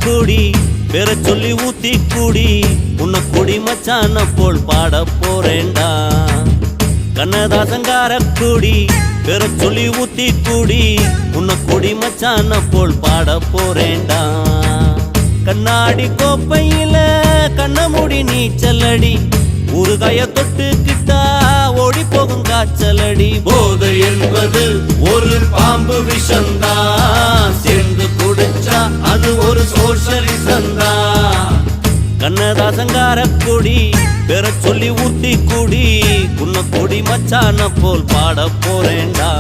கூடி பெற சொல்லி ஊத்தி கூடி உன்னை கொடி மச்சான போல் பாட போறேண்டா கண்ணதாசங்கார கூடி பெற சொல்லி ஊத்தி கூடி உன்னை கொடி மச்சான போல் பாட போறேண்டா கண்ணாடி கோப்பையில கண்ணமுடி நீச்சலடி ஊறுகாய தொட்டுக்கிட்டா ஓடி போகும் காய்ச்சலடி போதை என்பது ஒரு பாம்பு விஷந்தா சேர்ந்து குடிச்சா அது ஒரு சோஷலிசந்தா கண்ணதாசங்கார கொடி பெற சொல்லி ஊத்தி கூடி உன்னை கொடி மச்சான போல் பாட போறேண்டா